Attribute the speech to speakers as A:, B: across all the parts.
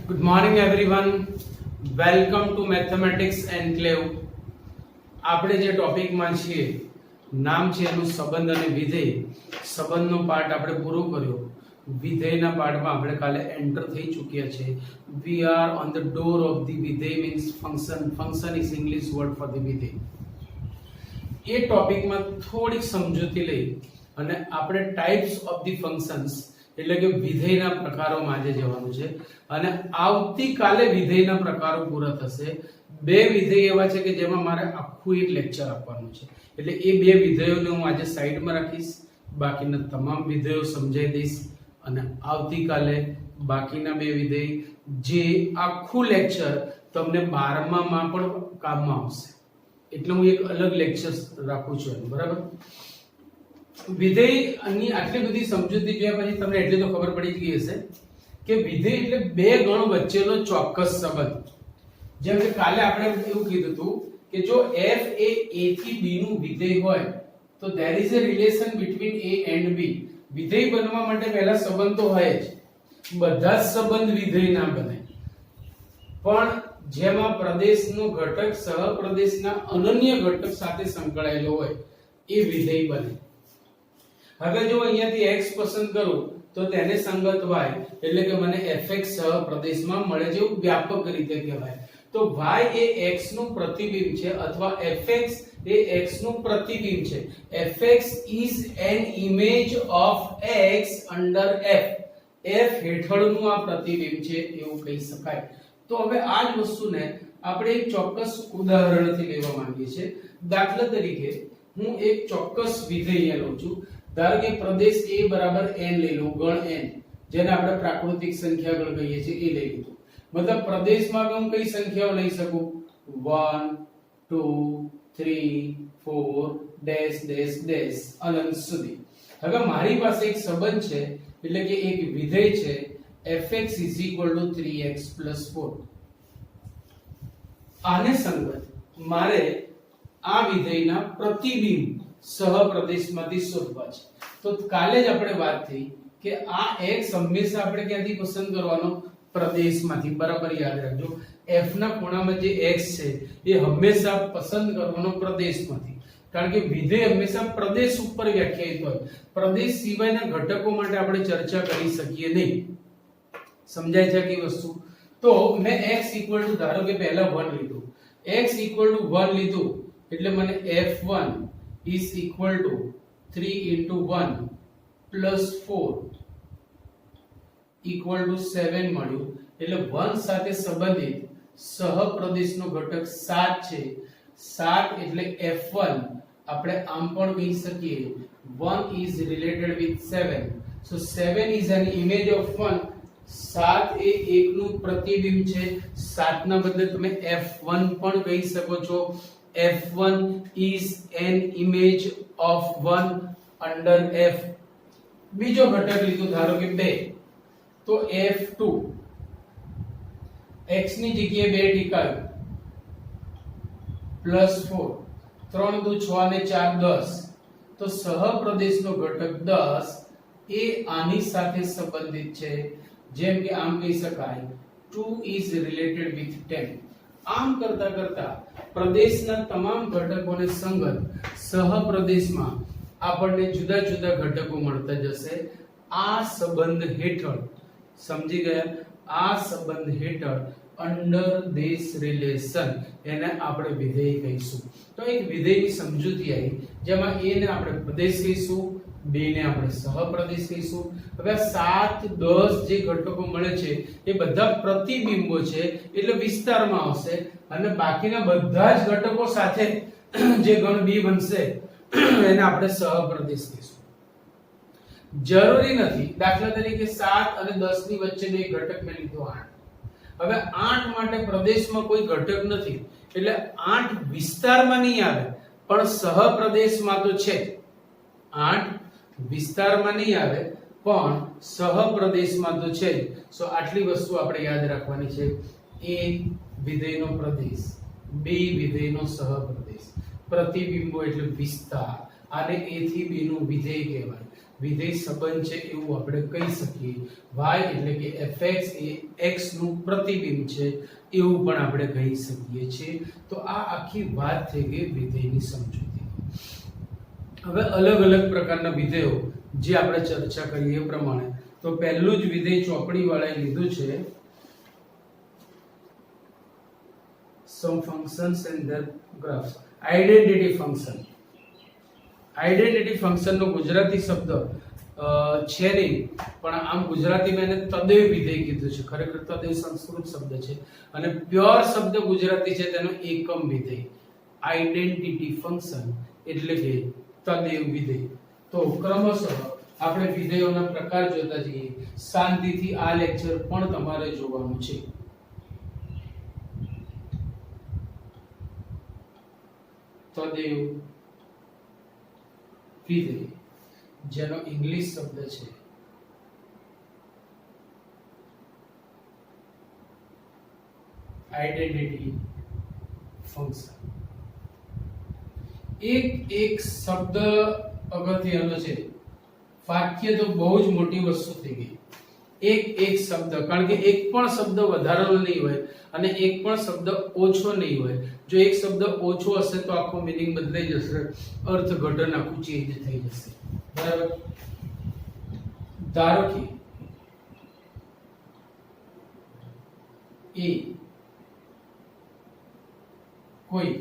A: Good morning everyone. Welcome to Mathematics Enclave. આપણે જે ટોપિકમાં છીએ નામ છે એનું સંબંધ અને વિધેય. સંબંધનો પાર્ટ આપણે પૂરો કર્યો. વિધેયના પાર્ટમાં આપણે કાલે એન્ટર થઈ ચૂક્યા છે. We are on the door of the વિધેય means function. Function is English word for the વિધેય. એ ટોપિકમાં થોડીક સમજૂતી લઈ અને આપણે ટાઇપ્સ ઓફ ધી ફંક્શન્સ એટલે કે વિધેયના પ્રકારોમાં આજે જવાનું છે અને આવતીકાલે વિધેયના પ્રકારો પૂરા થશે. બે વિધેય એવા છે કે જેમાં મારે આખું એક લેક્ચર આપવાનું છે એટલે એ બે વિધેયોને હું આજે સાઈડમાં રાખીશ, બાકીના તમામ વિધેયો સમજાવી દઈશ અને આવતીકાલે બાકીના બે વિધેય જે આખું લેક્ચર તમને 12માં પણ કામમાં આવશે એટલે હું એક અલગ લેક્ચર રાખું છું. બરાબર, વિધેયની આટલી બધી સમજૂતી જોયા પછી તમને એટલી તો ખબર પડી જ ગઈ હશે કે વિધેય એટલે બે ગણ વચ્ચેનો ચોક્કસ સંબંધ. જેમ કે કાલે આપણે એવું કીધું હતું કે જો f એ a થી b નું વિધેય હોય તો there is a relation between a and b. વિધેય બનવા માટે પહેલા સંબંધ તો હોય જ, બધા જ સંબંધ વિધેય ના બને, પણ જેમાં પ્રદેશનો ઘટક સહપ્રદેશના અનન્ય ઘટક સાથે સંકળાયેલો હોય એ વિધેય બને. હવે જો અહીંયાથી x પસંદ કરું તો તેને સંગત y એટલે કે મને fx સહપ્રદેશમાં મળે જેવું વ્યાપક રીતે કહેવાય. તો y એ x નું પ્રતિબિંબ છે અથવા fx એ x નું પ્રતિબિંબ છે. fx is an image of x under f. f હેઠળનું આ પ્રતિબિંબ છે એવું કહી શકાય. તો હવે આ જ વસ્તુને આપણે એક ચોક્કસ ઉદાહરણથી લેવા માંગીએ છીએ. દાખલા તરીકે હું એક ચોક્કસ વિધેય લઉં છું. ધારો કે પ્રદેશ a બરાબર n લઈ લો, ગણ n, જેને આપણે પ્રાકૃતિક સંખ્યા ગણ કહીએ છીએ એ લઈ લીધું. મતલબ પ્રદેશમાં હું કઈ સંખ્યાઓ લઈ શકું? 1 2 3 4 ડેશ ડેશ ડેશ અનંત સુધી. હવે મારી પાસે એક સંબંધ છે એટલે કે એક વિધેય છે fx 3x 4. આને સંગત મારે આ વિધેયના પ્રતિબિંબ સહપ્રદેશમાંથી શોધવા છે. તો કાલે જ આપણે વાત થઈ કે આ x હંમેશા આપણે ક્યાંથી પસંદ કરવાનો? પ્રદેશમાંથી. બરાબર યાદ રાખજો, f ના ખૂણામાં જે x છે એ હંમેશા પસંદ કરવાનો પ્રદેશમાંથી, કારણ કે વિધેય હંમેશા પ્રદેશ ઉપર વ્યાખ્યાયિત હોય. પ્રદેશ સિવાયના ઘટકો માટે આપણે ચર્ચા કરી શકીએ નહીં. સમજાય છે કે વસ્તુ? તો મેં x ધારો કે પહેલા 1 લીધું, x 1 લીધું એટલે મને f1 is equal to 3 into 1 plus 4 equal to 7 મળ્યું. એટલે 1 સાથે સંબંધિત સહપ્રદેશનો ઘટક 7 છે. 7 એટલે f1 આપણે આમ પણ કહી શકીએ 1 is related with 7. so 7 is an image of 1. 7 એ 1 નું પ્રતિબિંબ છે. 7 ના બદલે તમે f1 પણ કહી શકો છો. f1 is an image of 1 under f. બીજો ઘટક લીધો ધારો કે 2 તો f2 x ની જગ્યાએ 2 ટીકાયું પ્લસ 4 3 દુ 6 ને 4 10. તો સહપ્રદેશનો ઘટક 10 એ આની સાથે સંબંધિત છે. જેમ કે આમ કહી શકાય 2 is related with 10. આમ કરતા કરતા પ્રદેશના તમામ ઘટકોને સંગત સહપ્રદેશમાં આપણને જુદા જુદા ઘટકો મળતા જશે. આ સંબંધ હેઠળ, સમજી ગયા, આ સંબંધ હેઠળ અંડર ધીસ રિલેશન એને આપણે વિધેય કહીશું. તો એક વિધેયની સમજૂતી આવી જેમાં a ને આપણે પ્રદેશ કહીશું, b ને આપણે સહપ્રદેશ કહીશું. હવે 7 10 જે ઘટકો મળે છે એ બધા પ્રતિબિંબો છે એટલે વિસ્તારમાં આવશે અને બાકીના બધા જ ઘટકો સાથે જે ગણ b બનશે એને આપણે સહપ્રદેશ કહીશું. જરૂરી નથી, દાખલા તરીકે 7 અને 10 ની વચ્ચે એક ઘટક મેં લીધો 8. હવે 8 માટે પ્રદેશમાં કોઈ ઘટક નથી એટલે 8 વિસ્તારમાં નહીં આવે પણ સહપ્રદેશમાં તો છે. 8 વિસ્તારમાં નહીં આવે પણ સહપ્રદેશમાં તો છે. સો આટલી વસ્તુ આપણે યાદ રાખવાની છે. a વિધેયનો Pradesh, b વિધેયનો સહપ્રદેશ. પ્રતિબિંબો એટલે વિસ્તાર આને a થી b નું વિધેય કહેવાય. વિધેય સંબંધ છે એવું આપણે કહી શકીએ. y એટલે કે fx એ x નું પ્રતિબિંબ છે એવું પણ આપણે કહી શકીએ છીએ. તો આ આખી વાત થઈ ગઈ વિધેયની સમજૂતી. હવે અલગ અલગ પ્રકારના વિધેયો જે આપણે ચર્ચા કરીએ એ પ્રમાણે તો પહેલું જ વિધેય ચોપડી વાળાએ લીધું છે some functions and their graphs. identity function. identity function નો ગુજરાતી શબ્દ છે નહીં, પણ આમ ગુજરાતીમાં એને તદેવ વિધેય કીધું છે. ખરેખર તદેવ સંસ્કૃત શબ્દ છે અને પ્યોર શબ્દ ગુજરાતી છે તેનો એકમ વિધેય. આઇડેન્ટિટી ફંક્શન એટલે કે તદેવ વિધેય. તો ક્રમશઃ આપણે વિધેયોના પ્રકાર જોતા જઈએ. શાંતિથી આ લેક્ચર પણ તમારે જોવાનું છે. તદેવ વિધેય જેનો ઇંગ્લિશ શબ્દ છે આઇડેન્ટિટી ફંક્શન. એક શબ્દ અગત્યનો છે. વાક્ય તો બહુ જ મોટી વસ્તુ થઈ ગઈ. એક શબ્દ, કારણ કે એક પણ શબ્દ વધારેલો નહીં હોય અને એક પણ શબ્દ ઓછો નહીં હોય. જો એક શબ્દ ઓછો હશે તો આખો મીનિંગ બદલાઈ જશે, અર્થઘટન આખું ચેન્જ થઈ જશે. બરાબર? ધારો કે એ કોઈ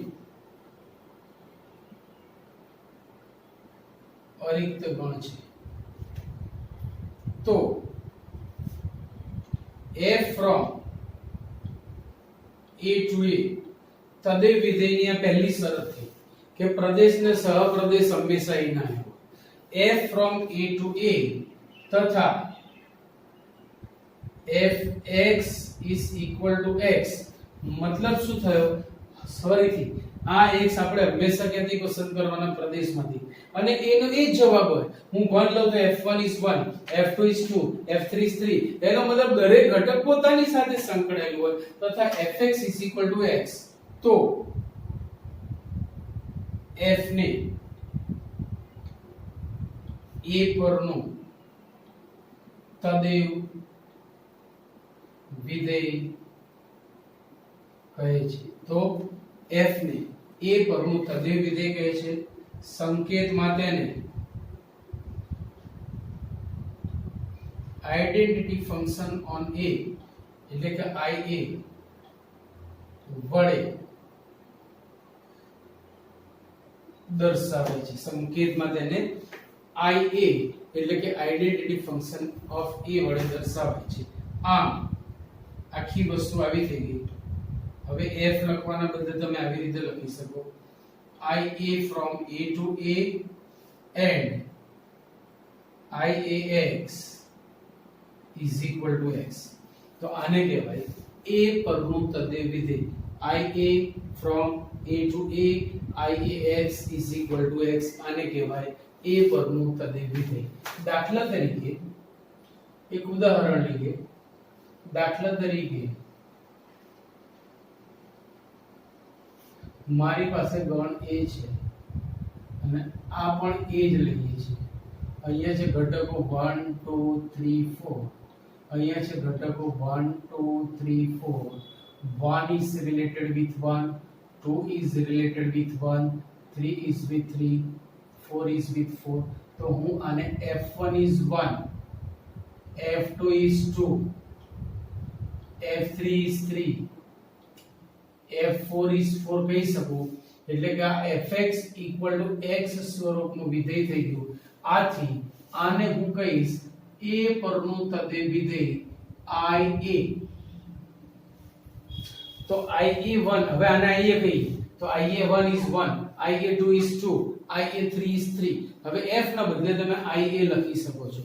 A: અરિક્ત ગણ છે તો f from a to a તદેવ વિધેયની આ પહેલી શરત થઈ કે પ્રદેશ ને સહપ્રદેશ હંમેશા એ ના હોય. f from a to a તથા fx is equal to x. મતલબ શું થયો? ફરીથી આ x આપણે હંમેશા ક્યાંથી પસંદ કરવાના? પ્રદેશમાંથી. અને એનો એ જ જવાબ હોય. હું 1 લઉં તો f1 is 1, f2 is 2, f3 is 3. એનો મતલબ દરેક ઘટક પોતાની સાથે સંકળાયેલું હોય. તથા fx is equal to x. તો f ને a પરનું તદેવ વિધેય કહે છે. તો f ને a પરનું તદેવ વિધેય કહે છે. સંકેતમાં તેને આઇડેન્ટિટી ફંક્શન ઓન a એટલે કે ia વડે દર્શાવે છે. સંકેતમાં તેને ia એટલે કે આઇડેન્ટિટી ફંક્શન ઓફ a વડે દર્શાવે છે. આમ આખી વસ્તુ આવી થઈ ગઈ. હવે f લખવાના બદલે તમે આવી રીતે લખી શકો ia from a to a and iax is equal to x. તો આને કહેવાય a પરનું તદેવ વિધેય. ia from a to a iax is equal to x. આને કહેવાય a પરનું તદેવ વિધેય. દાખલા તરીકે એક ઉદાહરણ લઈએ. દાખલા તરીકે મારી પાસે ગણ a છે અને આ પણ a જ લઈએ છીએ. અહીંયા છે ઘટકો 1 2 3 4. અહીંયા છે ઘટકો 1 2 3 4. 1 is related with 1, 2 is related with 1, 3 is with 3, 4 is with 4. તો હું આને f1 is 1, f2 is 2, f3 is 3, f4 is 4 કહી શકું. એટલે કે આ fx equal to x સ્વરૂપનું વિધેય થઈ ગયું. આથી આને હું કહીશ a પરનું તદેવ વિધેય ia. તો ia1, હવે આને ia કહીએ તો ia1 is 1, ia2 is 2, ia3 is 3. હવે f ના બદલે તમે ia લખી શકો છો.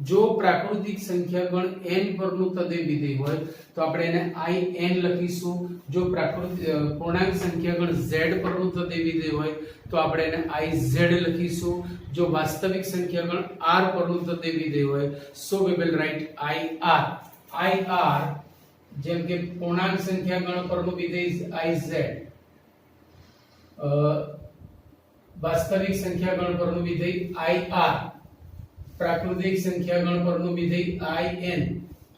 A: જો પ્રાકૃતિક સંખ્યા ગણ n પરનું તદેવ વિધેય હોય તો આપણે એને in લખીશું. જો પૂર્ણાંક સંખ્યા ગણ z પરનું તદેવ વિધેય હોય તો આપણે એને iz લખીશું. જો વાસ્તવિક સંખ્યા ગણ r પરનું તદેવ વિધેય હોય so we will write ir. જેમ કે પૂર્ણાંક સંખ્યા ગણ પરનું વિધેય iz. વાસ્તવિક સંખ્યા ગણ પરનું વિધેય IR, પ્રાકૃતિક સંખ્યા ગણ પરનું વિધેય IN,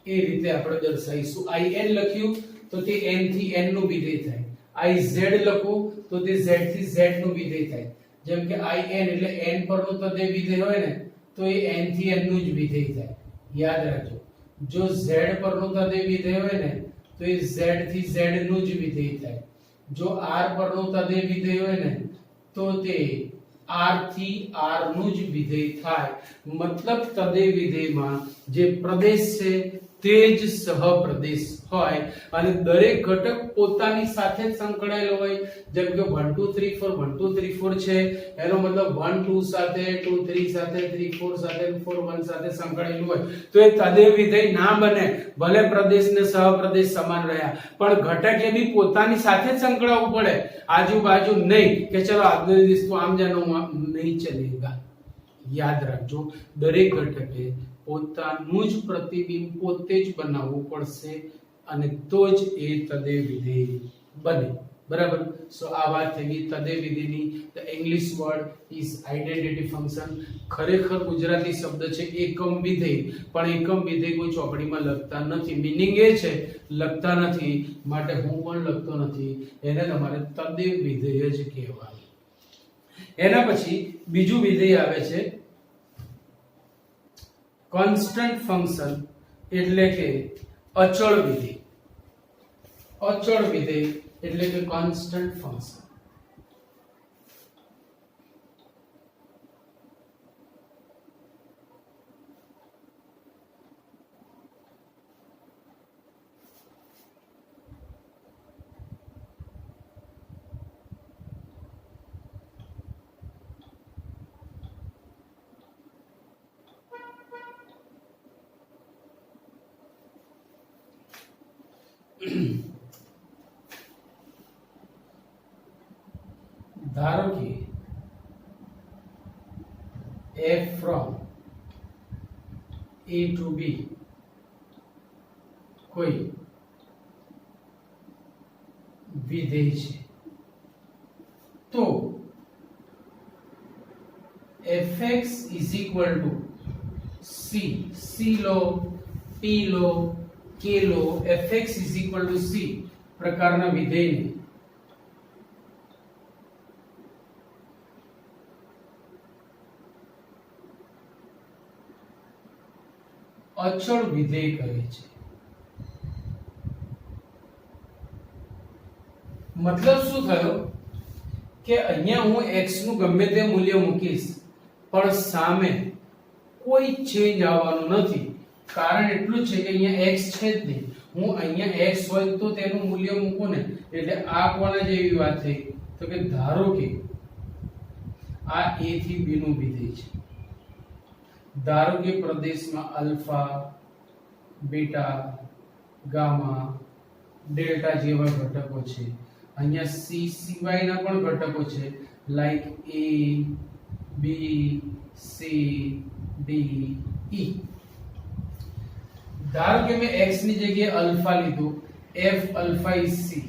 A: એ રીતે આપણે દર્શાવીશું. IN લખ્યું તો તે n થી n નું વિધેય થાય. IZ લખું તો તે z થી z નું વિધેય થાય. જેમ કે IN એટલે n પરનું તદે વિધેય હોય ને તો એ n થી n નું જ વિધેય થાય. યાદ રાખજો, જો z પરનું તદે વિધેય હોય ને તો એ z થી z નું જ વિધેય થાય. જો r પરનું તદે વિધેય હોય ને તો તે r થી r નું જ વિધેય થાય. મતલબ તદે વિધેયમાં જે પ્રદેશ છે તે જ સહપ્રદેશ હોય અને દરેક ઘટક પોતાની સાથે જ સંકળાયેલો હોય. જેમ કે 1 2 3 4 1 2 3 4 છે, એનો મતલબ 1 2 સાથે 2 3 સાથે 3 4 સાથે 4 1 સાથે સંકળાયેલું હોય તો એ તદે વિધેય ના બને. ભલે પ્રદેશ ને સહપ્રદેશ સમાન રહ્યા પણ ઘટકે બી પોતાની સાથે જ સંકળાવવું પડે, આજુબાજુ નહીં કે ચલો આજનો દિવસ તો આમ જાનો નહીં ચલેગા. યાદ રાખજો, દરેક ઘટકે પોતાનું જ પ્રતિબિંબ પોતે જ બનાવવું પડશે અને તો જ એ તદે વિધેય બને. બરાબર? સો આ વાત થઈ ગઈ તદે વિધેયની. The English word is identity function. ખરેખર ગુજરાતી શબ્દ છે એકમ વિધેય, પણ એકમ વિધેય કોઈ ચોપડીમાં લખતા નથી. મીનિંગ એ છે લખતા નથી, માટે હું પણ લખતો નથી. એને તમારે તદે વિધેય જ કહેવાય. એના પછી બીજું વિધેય આવે છે કોન્સ્ટન્ટ ફંક્શન, એટલે કે અચળ વિધેય. અચળ વિધેય એટલે કે કોન્સ્ટન્ટ ફંક્શન. ધારો કે f from a to b કોઈ વિધેય છે તો fx is equal to c law, p law, k law, fx is equal to c પ્રકારના વિધેયને અચળ વિધેય કહે છે. મતલબ શું થયો કે અહીંયા હું x નું ગમે તે મૂલ્ય મૂકીશ પણ સામે કોઈ ચેન્જ આવવાનું નથી. કારણ એટલું જ છે કે અહીંયા x છે જ નહીં. હું અહીંયા x હોય તો તેનું મૂલ્ય મૂકું ને, એટલે આ કોના જેવી વાત થઈ તો કે ધારો કે આ a થી b નું વિધેય છે. ધારો કે પ્રદેશમાં અલ્ફા, બીટા, ગામા, ડેલ્ટા જેવા ઘટકો છે. અહીંયા c સિવાયના પણ ઘટકો છે, like a, b, c, d, e. ધારો કે મેં x ની જગ્યાએ અલ્ફા લીધું, f alpha is c,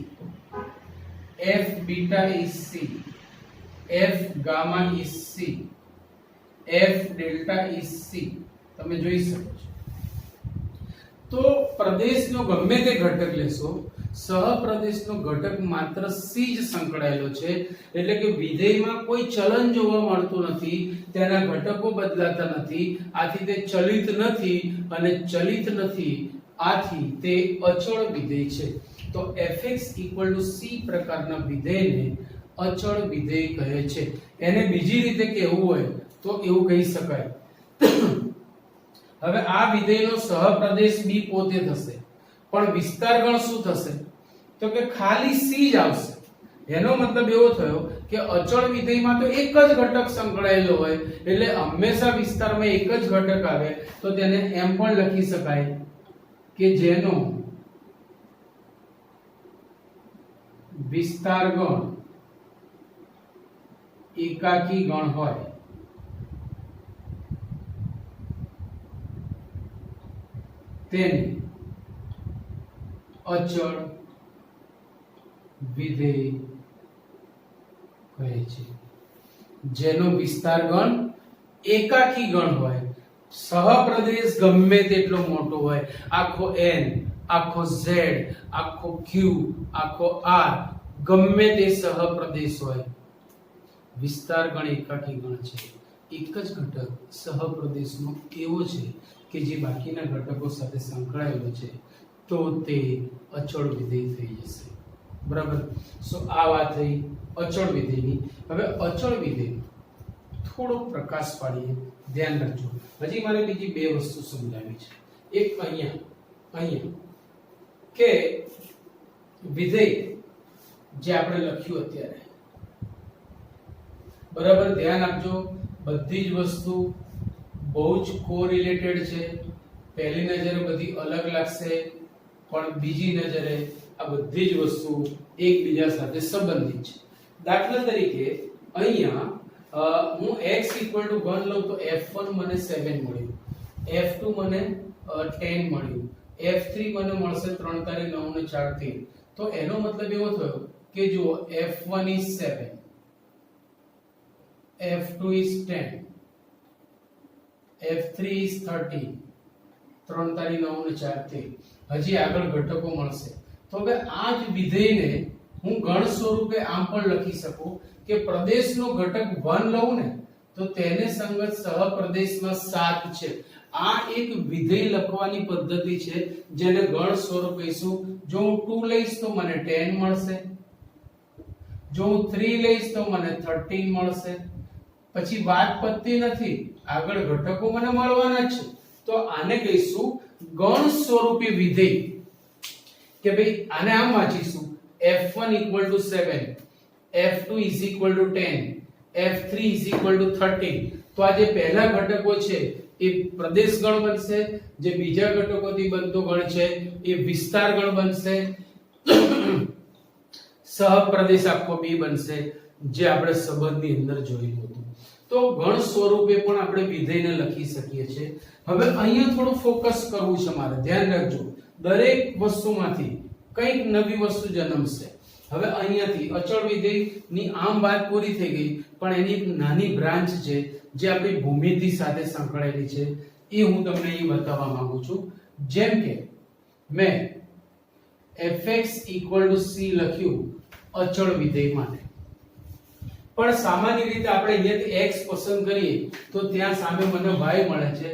A: f beta is c, f gamma is c, f delta is c. તમે જોઈ શકો છો. તો પ્રદેશનો ગમે તે ઘટક લેશો, સહપ્રદેશનો ઘટક માત્ર c જ સંકળાયેલો છે, એટલે કે વિધેયમાં કોઈ ચલન જોવા મળતું નથી, તેના ઘટકો બદલાતા નથી, આથી તે ચલિત નથી અને ચલિત નથી, આથી તે અચળ વિધેય છે. તો fx c પ્રકારના વિધેયને અચળ વિધેય કહે છે. એને બીજી રીતે કહેવું હોય તો એવું કહી શકાય. હવે આ વિધેયનો સહપ્રદેશ b પોતે થશે, પણ વિસ્તાર ગણ શું થશે તો કે ખાલી c જ આવશે. એનો મતલબ એવો થયો કે અચળ વિધેયમાં તો એક જ ઘટક સંકળાયેલો હોય, એટલે હંમેશા વિસ્તારમાં એક જ ઘટક આવે, તો તેને એમ પણ લખી શકાય કે જેનો વિસ્તાર ગણ એકાકી ગણ હોય તેને અચળ વિધેય કહે છે. જેનો વિસ્તાર ગણ એકાકી ગણ હોય, સહપ્રદેશ ગમે તેટલો મોટો હોય, આખો n, આખો z, આખો q, આખો r, ગમે તે સહપ્રદેશ હોય, વિસ્તાર ગણ એકાકી ગણ છે. એક જ ઘટક સહપ્રદેશનો એવો છે કે જે બાકીના ઘટકો સાથે સંકળાયેલો છે, તો તે અચળ વિધેય થઈ જશે. બરાબર. સો આ વાત થઈ અચળ વિધેયની. હવે અચળ વિધેય થોડો પ્રકાશ પાડીએ, ધ્યાન રાખજો. હજી મારે બીજી બે વસ્તુ સમજાવી છે. એક અહીંયા કે વિધેય જે આપણે લખ્યું અત્યારે, બરાબર ધ્યાન આપજો, બધી જ વસ્તુ બહુ જ કોરિલેટેડ છે. પહેલી નજરે બધી અલગ લાગશે, પણ બીજી નજરે આ બધી જ વસ્તુ એકબીજા સાથે સંબંધિત છે. દાખલા તરીકે અહીંયા હું x 1 લઉં તો f1 મને 7 મળ્યું, f2 મને 10 મળ્યું, f3 મને મળશે 3 તારી 9 ને 4 13. તો એનો મતલબ એવો થયો કે જો f1 is 7, f2 is 10, f3 is 13, 3 તારી 9 ને 4 13. હજી આગળ ઘટકો મળશે. તો હવે આ જ વિધેયને હું ગણ સ્વરૂપે આમ પણ લખી શકું કે પ્રદેશનો ઘટક 1 લઉં ને તો તેને સંગત સહપ્રદેશમાં 7 છે. આ એક વિધેય લખવાની પદ્ધતિ છે જેને ગણ સ્વરૂપ કહીશું. જો હું 2 લઈશ તો મને 10 મળશે, જો હું 3 લઈશ તો મને 13 મળશે. પછી વાત પતતી નથી, આગળ ઘટકો મને મળવાના છે. તો આને કહીશું ગણ સ્વરૂપી વિધેય. કે ભાઈ આને આમ વાંચીશું f1 = 7, f2 = 10, f3 = 13. તો આ જે પહેલા ઘટકો છે એ પ્રદેશ ગણ બનશે, જે બીજા ઘટકોથી બનતો ગણ છે એ વિસ્તાર ગણ બનશે, સહપ્રદેશ આખો b બનશે, જે આપણે સંબંધની અંદર જોયું હતું. તો ગણ સ્વરૂપે પણ આપણે વિધેયને લખી શકીએ છીએ. હવે અહીંયા થોડું ફોકસ કરવું છે મારે, ધ્યાન રાખજો. દરેક વસ્તુમાંથી કંઈક નવી વસ્તુ જન્મશે. હવે અહીંયાથી અચળ વિધેયની આમ વાત પૂરી થઈ ગઈ, પણ એની એક નાની બ્રાન્ચ છે જે આપણી ભૂમિતિ સાથે સંકળાયેલી છે, એ હું તમને અહીં બતાવવા માંગુ છું. જેમ કે મેં fx = c લખ્યું અચળ વિધેય માટે, પણ સામાન્ય રીતે આપણે અહીંયાથી x પસંદ કરીએ તો ત્યાં સામે મને y મળે છે,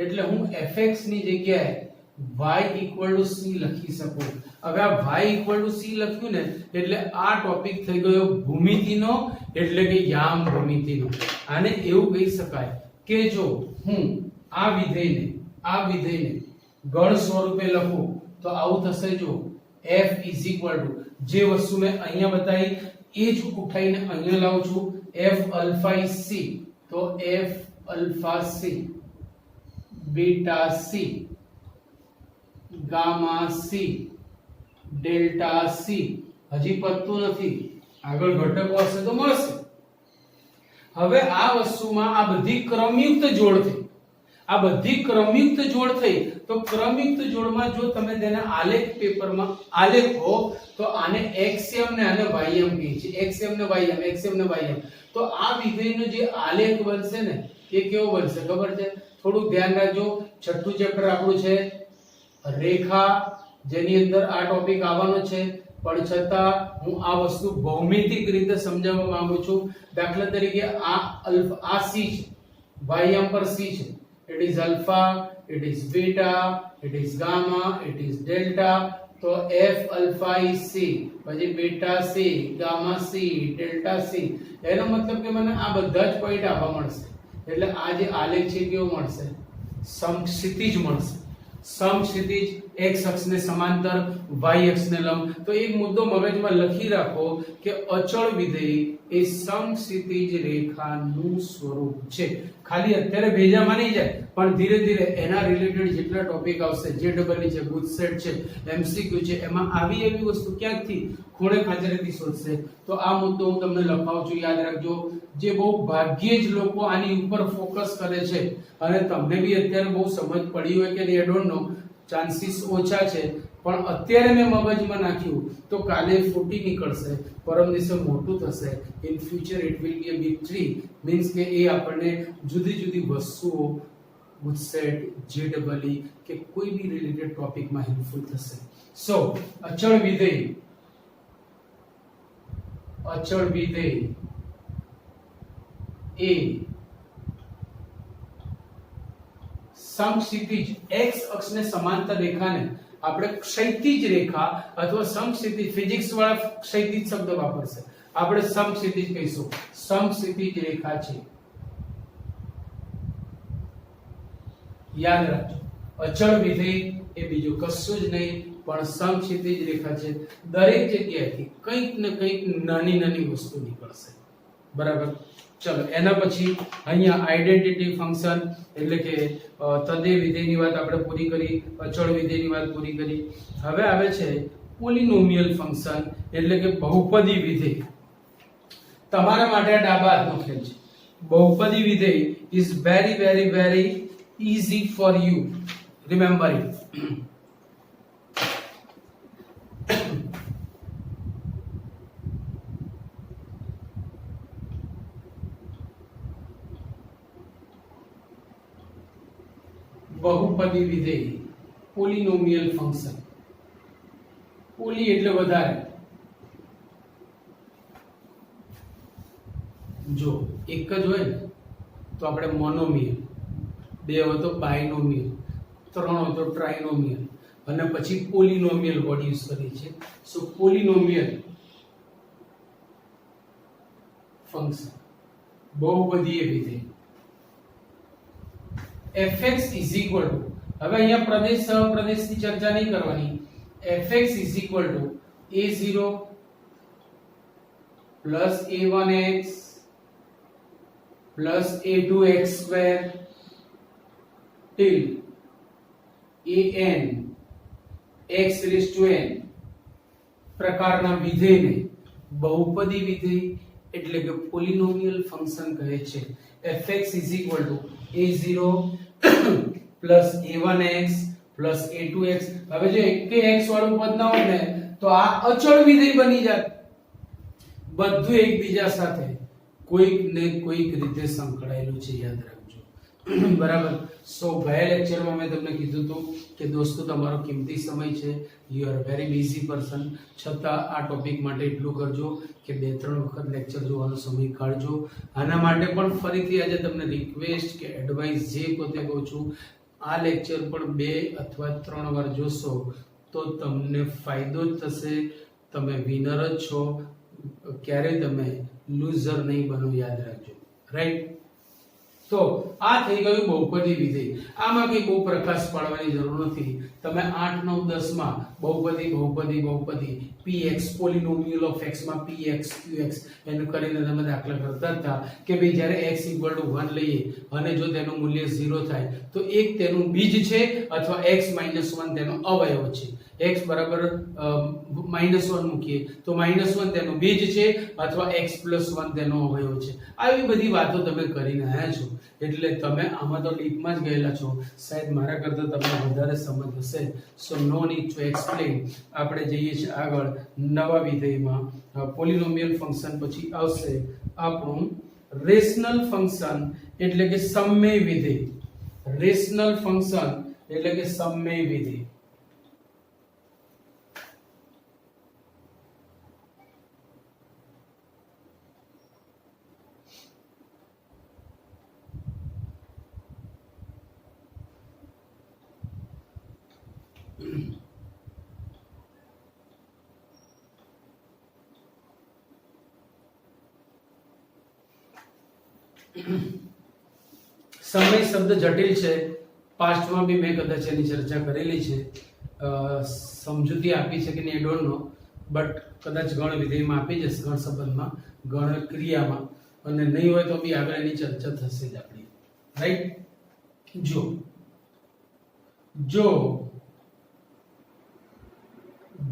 A: એટલે હું fx ની જગ્યાએ y = c લખી શકું. હવે આ y = c લખ્યું ને એટલે આ ટોપિક થઈ ગયો ભૂમિતિનો, એટલે કે યામ ભૂમિતિનો. આને એવું કહી શકાય કે જો હું આ વિધેયને ગણ સ્વરૂપે લખું તો આવું થશે. જો f = જે વસ્તુ મેં અહીંયા બતાવી એ જ ઉઠાઈને અહીંયા લાવું છું, f alpha is c, તો f alpha c, beta c, gamma c, delta c. હજી પતતું નથી, આગળ ઘટકો હશે તો મળશે. હવે આ વસ્તુમાં આ બધી ક્રમયુક્ત જોડ થઈ, આ બધી ક્રમયુક્ત જોડ થઈ. તો ક્રમયુક્ત જોડમાં જો તમે તેને આલેખ પેપરમાં આલેખો તો આને xm ને આને ym કહે છે, xm ને ym. તો આ વિધેયનો જે આલેખ બનશે ને એ કેવો બનશે ખબર છે? થોડું ધ્યાન રાખજો. છઠ્ઠું ચેપ્ટર આપણું છે રેખા, જેની અંદર આ ટોપિક આવવાનો છે, પણ છતાં હું આ વસ્તુ ભૌમિતિક રીતે સમજાવવા માંગુ છું. દાખલા તરીકે આ c છે, ym પર c છે, it is alpha, it is beta, it is gamma, it is delta. તો f alpha is c, પછી beta c, gamma c, delta c. એનો મતલબ કે મને આ બધા જ પોઈન્ટ આવવા મળશે, એટલે આ જે આલેખ છે કેવો મળશે? સમક્ષિતિજ મળશે. સમક્ષિતિજ, x અક્ષને સમાંતર, y અક્ષને લંબ. તો એક મુદ્દો મગજમાં લખી રાખો કે અચળ વિધેય એ સમક્ષિતિજ રેખાનું સ્વરૂપ છે. ખાલી અત્યારે ભેજામાં નહીં જાય, પણ ધીરે ધીરે એના રિલેટેડ જેટલા ટોપિક આવશે, JEE છે, ગુજસેટ છે, MCQ છે, એમાં આવી એવી વસ્તુ ક્યાંકથી ખૂણે ખાંચરેથી શોધશે. તો આ મુદ્દો હું તમને લખાવું છું, યાદ રાખજો. જે બહુ ભાગ્યે જ લોકો આની ઉપર ફોકસ કરે છે, અને તમને બી અત્યારે બહુ સમજ પડી હોય કે નહીં, I don't know. ચાન્સીસ ઓછા છે, પણ અત્યારે મેં મગજમાં નાખ્યું તો કાલે 40 નીકળશે, પરમ દિવસે મોટું થશે, in future it will be a big tree, means કે એ આપણને જુદી જુદી વસ્તુઓ ગુજસેટ જેડબલી કે કોઈ બી રિલેટેડ ટોપિકમાં હેલ્પફુલ થશે. સો અચળ વિધેય એ સમક્ષિતિજ x અક્ષને સમાંતર રેખાને આપણે ક્ષૈતિજ રેખા અથવા સમક્ષિતિજ, ફિઝિક્સ વાળા ક્ષૈતિજ શબ્દ વાપરશે, આપણે સમક્ષિતિજ કહીશું. સમક્ષિતિજ રેખા છે, યાદ રાખજો. અચળ વિધેય એ બીજું કશું જ નહીં પણ સમક્ષિતિજ રેખા છે. દરેક જગ્યાએથી કંઈક ને કંઈક નાની નાની વસ્તુ નીકળશે, બરાબર. ચલો એના પછી અહીંયા આઈડેન્ટિટી ફંક્શન એટલે કે તદે વિધેયની વાત આપણે પૂરી કરી, અચળ વિધેયની વાત પૂરી કરી. હવે આવે છે પોલિનોમિયલ ફંક્શન એટલે કે બહુપદી વિધેય. તમારા માટે આ ડાબા હાથનો ખેલ છે. બહુપદી વિધેય is very very very easy for you, remember it. બહુપદી વિધેય, પોલિનોમિયલ ફંક્શન. પોલી એટલે વધારે. જો એક જ હોય ને તો આપણે મોનોમિયલ, બે હોય તો બાયનોમિયલ, ત્રણ હોય તો ટ્રાઇનોમિયલ, અને પછી પોલિનોમિયલ વર્ડ યુઝ કરીએ છીએ. સો પોલિનોમિયલ ફંક્શન, બહુપદીય વિધેય. fx is equal to, હવે અહીંયા પ્રદેશ સહપ્રદેશની ચર્ચા નહીં કરવાની. fx is equal to a0 plus a1x plus a2x square till an x raised to n પ્રકારના વિધેયને બહુપદી વિધેય એટલે કે પોલિનોમિયલ ફંક્શન કહે છે. fx is equal to a0 plus a1x plus a2x. હવે જો એક x વાળું પદ ના હોય ને તો આ અચળ વિધેય બની જાય. બધું એકબીજા સાથે કોઈક ને કોઈક રીતે સંકળાયેલું છે, યાદ રાખજો, બરાબર. સો ગયા લેક્ચરમાં મેં તમને કીધું હતું કે દોસ્તો તમારો કિંમતી સમય છે, you are very busy person, છતાં આ ટોપિક માટે એટલું કરજો કે 2-3 વખત લેક્ચર જોવાનો સમય કાઢજો. આના માટે પણ ફરીથી આજે તમને રિક્વેસ્ટ કે એડવાઇસ જે પોતે કહું છું, આ લેક્ચર પણ 2 અથવા 3 વાર જોશો તો તમને ફાયદો જ થશે. તમે વિનર જ છો, ક્યારેય તમે લૂઝર નહીં બનો, યાદ રાખજો, રાઈટ. તો આ થઈ ગયું બહુપદી વિધેય. આમાં કઈ બહુ પ્રકાશ પાડવાની જરૂર નથી. તમે 8, 9, 10 માં બહુપદી px પોલિનોમિયલ ઓફ x માં px qx એનું કરીને તમે દાખલા કરતા હતા કે ભાઈ જ્યારે x 1 લઈએ અને જો તેનું મૂલ્ય 0 થાય તો એક તેનું બીજ છે અથવા x - 1 તેનો અવયવ છે. x બરાબર -1 મૂકીએ તો -1 તેનું બીજ છે અથવા x + 1 તેનો અવયવ છે. આવી બધી વાતો તમે કરીને આયા છો એટલે તમે આમાં તો ડીપમાં જ ગયેલા છો. શાયદ મારા કરતા તમને વધારે સમજ હશે. સો નો નીડ ટુ એક્સપ્લેન. આપણે જઈએ છીએ આગળ નવા વિધેયમાં. પોલિનોમિયલ ફંક્શન પછી આવશે આપણું રેશનલ ફંક્શન એટલે કે સમમેય વિધેય. રેશનલ ફંક્શન એટલે કે સમમેય વિધેય. સમય શબ્દ જટિલ છે. પાસ્ટમાં બી મેં કદાચ એની ચર્ચા કરેલી છે, સમજૂતી આપી છે કે નહીં આઈ ડોન્ટ નો, બટ કદાચ ગણ વિધેયમાં આપી જશે, ગણ સંબંધમાં, ગણ ક્રિયામાં, અને નહીં હોય તો બી આગળ એની ચર્ચા થશે જ આપણી, રાઈટ. જો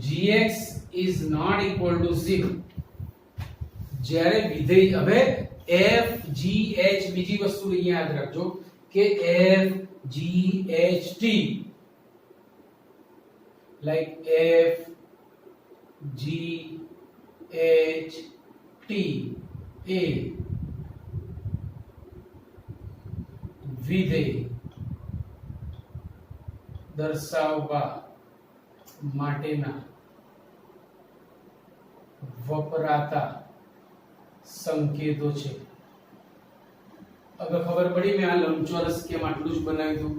A: gx is not equal to 0, જ્યારે વિધેય, હવે f g h, બીજી વસ્તુ અહીંયા યાદ રાખજો કે f g h t like f g h t એ વિધેય દર્શાવવા માટેના વપરાતા સંકેતો છે. હવે ખબર પડી મેં આ લંબચોરસ કેમ આટલું જ બનાવ્યું હતું.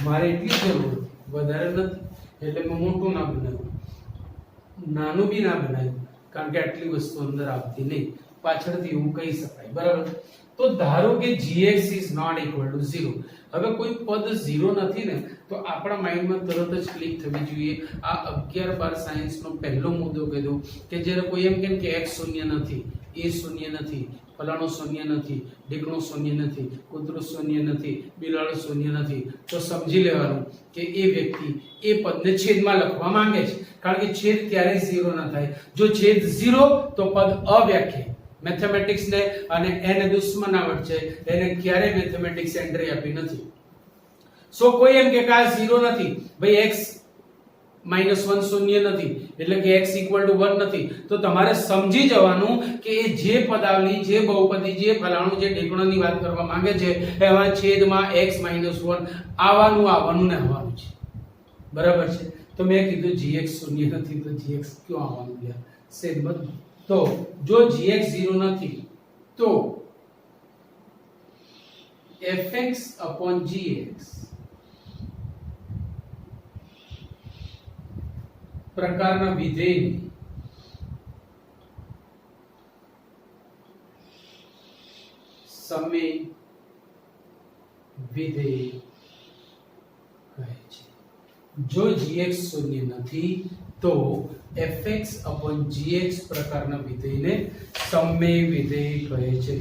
A: મારે એટલી જરૂર હતી, વધારે નથી, એટલે મેં મોટું ના બનાવ્યું, નાનું બી ના બનાવ્યું, કારણ કે આટલી વસ્તુ અંદર આવતી નહીં, પાછળથી એવું કહી શકાય. બરાબર. તો ધારો કે gx is not equal to 0. હવે કોઈ પદ 0 નથી ને તો આપણા માઇન્ડમાં તરત જ ક્લિક થવી જોઈએ આ 11-12 સાયન્સનો પહેલો મુદ્દો કીધો કે જ્યારે કોઈ એમ કહે કે x શૂન્ય નથી, a શૂન્ય નથી, ફલાણો શૂન્ય નથી, ઢીકણો શૂન્ય નથી, કૂતરો શૂન્ય નથી, બિલાડો શૂન્ય નથી, તો સમજી લેવાનું કે એ વ્યક્તિ એ પદને છેદમાં લખવા માંગે છે, કારણ કે છેદ ક્યારેય 0 ન થાય. જો છેદ 0 તો પદ અવ્યાખ્યાયિત. મેથેમેટિક્સ ને અને એને દુશ્મનાવટ છે, એને ક્યારેય મેથેમેટિક્સ એન્ટ્રી આપી નથી. સો કોઈ એમ કે આ 0 નથી, ભાઈ x -1 શૂન્ય નથી, એટલે કે x = 1 નથી, તો તમારે સમજી જવાનું કે જે પદાવલી, જે બહુપદી, જે ફલાણું, જે ઢીકણોની વાત કરવા માંગે છે એમાં છેદમાં x - 1 આવવાનું ને આવવાનું છે. બરાબર છે. તો મેં કીધું gx શૂન્ય નથી તો gx ક્યાં આવવાનું યાર? છેદમાં. તો જો gx 0 નથી તો fx/gx પ્રકારના વિધેયની સમય વિધેય કહે છે. જો gx શૂન્ય નથી તો fx/gx પ્રકારના વિધેયને સમય વિધેય કહે છે.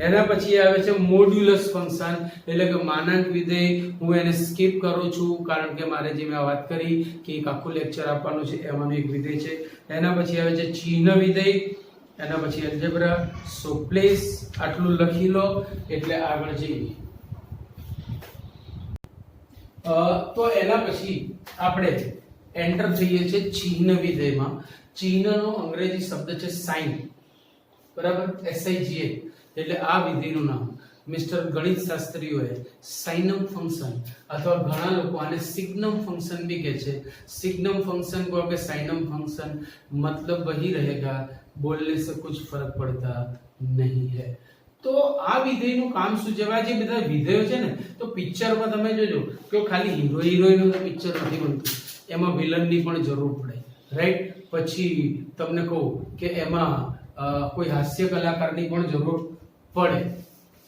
A: એના પછી આવે છે મોડ્યુલસ ફંક્શન, એટલે કે માનાંક વિધેય. હું એને સ્કીપ કરું છું કારણ કે મારે જે મેં વાત કરી કે એક આખું લેક્ચર આપવાનું છે, એમાંનું એક વિધેય છે. એના પછી આવે છે ચિહ્ન વિધેય, એના પછી એલ્જેબ્રા. સો પ્લીઝ આટલું લખી લો એટલે આગળ જઈએ. તો એના પછી આપણે એન્ટર થઈએ છીએ ચિહ્ન વિધેયમાં. ચિહ્નનો અંગ્રેજી શબ્દ છે સાઇન. બરાબર. SIGN. એટલે આ વિધેયનું નામ મિસ્ટર ગણિત શાસ્ત્રીઓએ સાઇનમ ફંક્શન અથવા ઘણા લોકો આને સિગ્નમ ફંક્શન भी કહે છે. સિગ્નમ ફંક્શન को કે સાइनम फंक्शन मतलब वही रहेगा, बोलने से कुछ फर्क पड़ता नहीं है. તો આ વિધેયનું કામ શું છે? જે બધા વિધેયો છે ને, તો પિક્ચરમાં તમે જોજો કે ખાલી હીરો હિરોઈનનું તો પિક્ચર નથી બનતું, એમાં વિલનની પણ જરૂર પડે. રાઈટ. પછી તમને કહું કે એમાં કોઈ હાસ્ય કલાકારની પણ જરૂર પડે,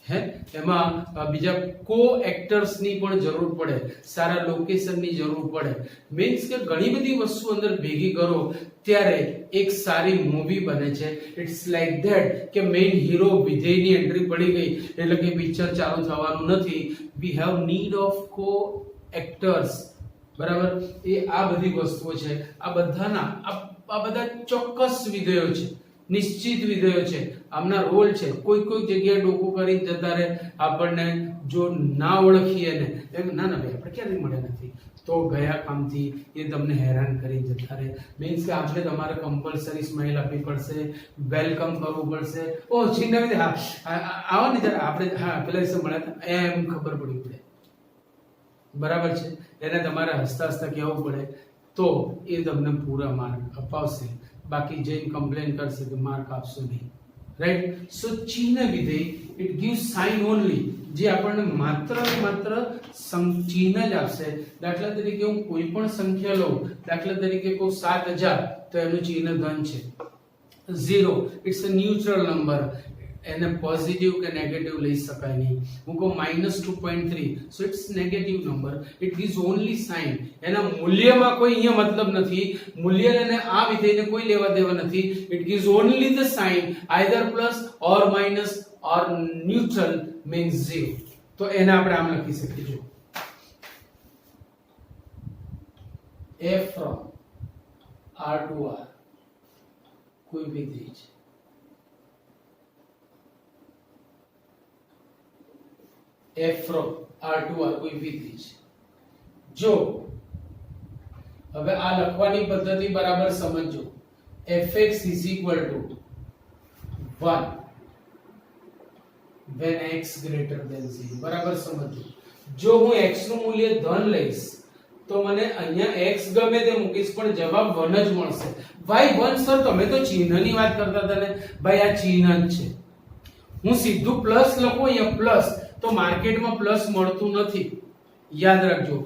A: હે, એમાં બીજા કો એક્ટર્સની પણ જરૂર પડે, સારા લોકેશનની જરૂર પડે. મીન્સ કે ઘણી બધી વસ્તુ અંદર ભેગી કરો ત્યારે એક સારી મૂવી બને છે. ઇટ્સ લાઈક ધેટ કે મેઇન હીરો વિધેયની એન્ટ્રી પડી ગઈ એટલે કે પિક્ચર ચાલુ થવાનું નથી. વી હેવ નીડ ઓફ કો એક્ટર્સ. બરાબર. એ આ બધી વસ્તુઓ છે. આ બધા ચોક્કસ વિધેયો છે, નિશ્ચિત વિધેયો છે, આમના રોલ છે. કોઈ જગ્યાએ ડોકું કરીને જતા રહે, આપણને જો ના ઓળખીએ ને એમ ના ભાઈ આપણે ક્યારે મળે નથી, તો ગયા કામથી એ તમને હેરાન કરી જતા રહે. મીન્સ કે આપણે તમારે કમ્પલસરી સ્માઈલ આપવી પડશે, વેલકમ કરવું પડશે. ઓ ચિહ્ન વિધેય, હા આવો ને જરા આપણે, હા પેલા દિવસે મળ્યા હતા એમ ખબર પડી પડે. બરાબર છે. એને તમારે હસતા હસતા કહેવું પડે તો એ તમને પૂરા માર્ક અપાવશે. બાકી જઈને કમ્પ્લેન કરશે કે માર્ક આપશો નહીં. રાઈટ. સો ચિહ્ન વિધેય ઇટ ગિવ્સ સાઇન ઓનલી, જે આપણને માત્ર ને માત્ર ચિહ્ન જ આપશે. દાખલા તરીકે હું કોઈ પણ સંખ્યા લઉં, દાખલા તરીકે કહું 7000, તો એનું ચિહ્ન ધન છે. 0 ઇટ્સ અ ન્યુટ્રલ નંબર, એને પોઝિટિવ કે નેગેટિવ લઈ શકાય નહીં. હું કહું -2.3, so it's negative number. It gives only sign. એના મૂલ્યમાં કોઈ અહીંયા મતલબ નથી, મૂલ્ય અને આ વિધેયને કોઈ લેવા દેવા નથી. It gives only the sign, either plus or minus or neutral means 0. તો એને આપણે આમ લખી શકીએ જો f from r to r કોઈ વિધેય છે. f from r to r કોઈ વિધેય છે. જો હવે આ લખવાની પદ્ધતિ બરાબર સમજો. fx is equal to 1 when x greater than 0. બરાબર સમજો. જો હું x નું મૂલ્ય ધન લઈશ તો મને અહીંયા x ગમે તે મૂકીશ પણ જવાબ 1 જ મળશે. ભાઈ 1 સર તમે તો ચિહ્નની વાત કરતા હતા ને. ભાઈ આ ચિહ્ન જ છે. હું સીધું પ્લસ લખું અહીંયા પ્લસ તો માર્કેટમાં પ્લસ મળતું નથી. યાદ રાખજો.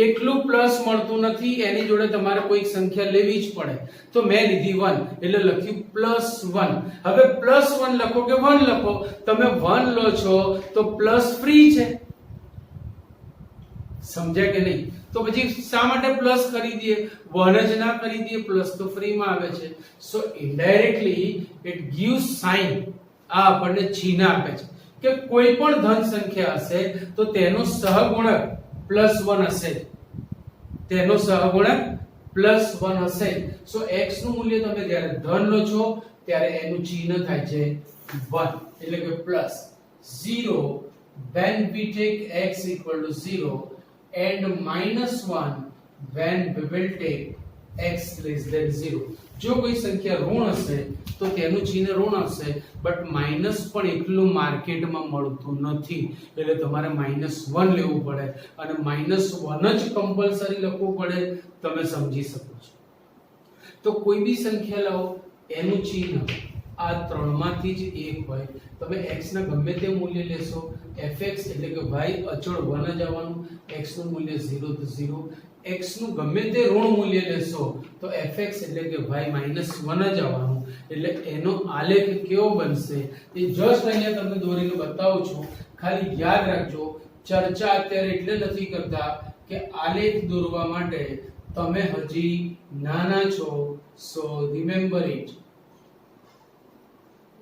A: એકલું પ્લસ મળતું નથી, એની જોડે તમારે કોઈ સંખ્યા લેવી જ પડે. તો મેં લીધી 1 એટલે લખ્યું +1. હવે +1 લખો કે 1 લખો, તમે 1 લો છો તો પ્લસ ફ્રી છે. સમજ્યા કે નહીં? તો પછી શા માટે પ્લસ કરી દઈએ? 1 જ ના કરી દઈએ? પ્લસ તો ફ્રી માં આવે છે. સો ઇનડાયરેક્ટલી ઇટ ગિવ્સ સાઇન. આ આપણને ચિહ્ન આપે છે કે કોઈ પણ ધન સંખ્યા હશે તો તેનો સહગુણક +1 હશે. તેનો સહગુણક +1 હશે. સો x નું મૂલ્ય તમે જ્યારે ધન લો છો ત્યારે એનું ચિહ્ન થાય છે 1 એટલે કે plus. 0 when we take x equal to 0 and -1 when we will take x less than 0. જો કોઈ સંખ્યા ઋણ હશે તો તેનું ચિહ્ન ઋણ હશે, બટ માઈનસ પણ એકલું માર્કેટમાં મળતું નથી એટલે તમારે -1 લેવું પડે અને -1 જ કમ્પલસરી લખવું પડે. તમે સમજી શકો છો. તો કોઈ બી સંખ્યા લાવો એનું ચિહ્ન આ ત્રણમાંથી જ એક હોય. તમે x ના ગમે તે મૂલ્ય લેશો, fx એટલે કે y અચળ 1 જ આવવાનું, x નું મૂલ્ય 0 તો 0. x નું ગમે તે ઋણ મૂલ્ય લેશો તો fx એટલે કે y -1 જ આવવાનું. એટલે એનો આલેખ કેવો બનશે એ જસ્ટ અહીંયા તમને દોરીને બતાવું છું. ખાલી યાદ રાખજો, ચર્ચા અત્યારે એટલે નથી કરતા કે આલેખ દોરવા માટે તમે હજી નાના છો. સો રિમેમ્બર ઇટ.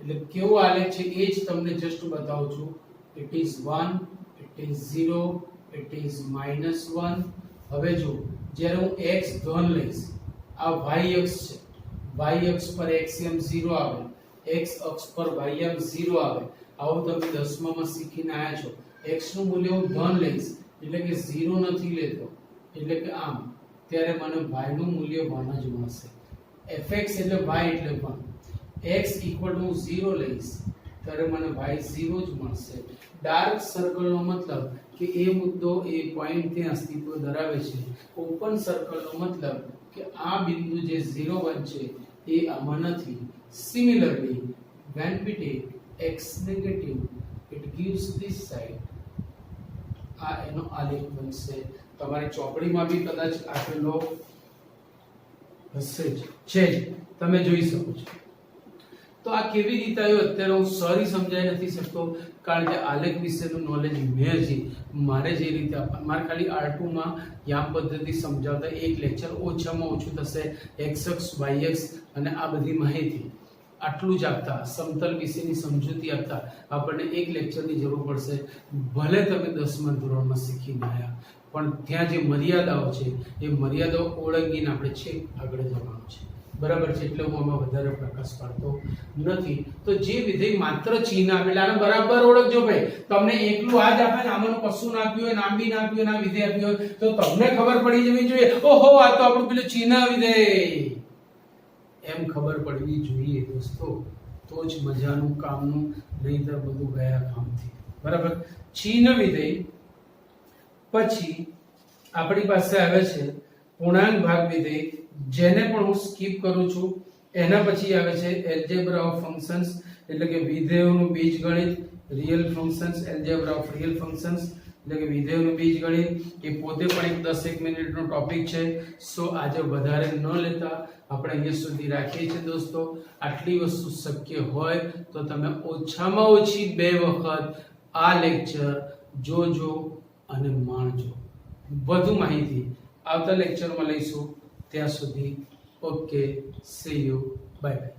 A: એટલે કેવો આલેખ છે એ જ તમને જસ્ટ બતાવું છું. It is 1, it is 0, it is -1. હવે જો જ્યારે હું x ધન લઈશ, આ y અક્ષ છે, y અક્ષ પર xm 0 આવે, x અક્ષ પર ym 0 આવે. આવું તમે 10માં શીખીને આયા છો. x નું મૂલ્ય હું ધન લઈશ એટલે કે 0 નથી લેતો, એટલે કે આમ, ત્યારે મને y નું મૂલ્ય 1 જ મળશે. fx એટલે y એટલે 1. x equal to 0 લઈશ ત્યારે મને y 0 જ મળશે. ડાર્ક સર્કલ નો મતલબ કે એ મુદ્દો એ પોઈન્ટ ત્યાં અસ્તિત્વ ધરાવે છે. ઓપન સર્કલ નો મતલબ કે આ બિંદુ જે 0 1 છે એ આમાં નથી. Similarly when we take x negative it gives this side. આ એનો આલેખ બનશે. તમારી ચોપડીમાં બી કદાચ આપેલો હશે છે, તમે જોઈ શકો છો. તો આ કેવી રીતે આવ્યો અત્યારે હું સરી સમજાઈ નથી શકતો, કારણ કે આલેખ વિશેનું નોલેજ મેં હજી મારે જે રીતે મારે ખાલી R2 માં યામ પદ્ધતિ સમજાવતા એક લેક્ચર ઓછામાં ઓછું થશે. x અક્ષ y અક્ષ અને આ બધી માહિતી આટલું જ આપતા, સમતલ વિશેની સમજૂતી આપતા આપણને એક લેક્ચરની જરૂર પડશે. ભલે તમે 10મા ધોરણમાં શીખીને આવ્યા, પણ ત્યાં જે મર્યાદાઓ છે એ મર્યાદાઓ ઓળંગીને આપણે છેક આગળ જવાનું છે. બરાબર છે? એટલે હું આમાં વધારે પ્રકાશ પાડતો નથી. તો જે વિધેય માત્ર ચિહ્ન આપેલા આને બરાબર ઓળખજો ભાઈ. તમને એકલું આ જ આપે ને આમાંનું કશું ના આપ્યું હોય, નામ બી ના આપ્યું હોય, ના વિધેય આપ્યું હોય તો તમને ખબર પડી જવી જોઈએ, ઓહો આ તો આપણું પેલું ચિહ્ન વિધેય, એમ ખબર પડવી જોઈએ દોસ્તો. તો જ મજાનું કામનું, નહીંતર બધું ગયા કામથી. બરાબર? ચિહ્ન વિધેય પછી આપણી પાસે આવે છે પૂર્ણાંક ભાગ વિધેય, જેને પણ હું સ્કીપ કરું છું. એના પછી આવે છે એલ્જેબ્રા ઓફ ફંક્શન્સ એટલે કે વિધેયોનું બીજગણિત. Real functions, algebra of real functions એટલે કે વિધેયોનું બીજગણિત. એ પોતે પણ એક 10 મિનિટનો ટોપિક છે. સો આજે વધારે ન લેતા આપણે અહીંયા સુધી રાખીએ છીએ દોસ્તો. આટલી વસ્તુ શક્ય હોય તો તમે ઓછામાં ઓછી 2 વખત આ લેક્ચર જોજો અને માણજો. વધુ માહિતી આવતા લેક્ચરમાં લઈશું. ત્યાં સુધી okay, C you, bye bye.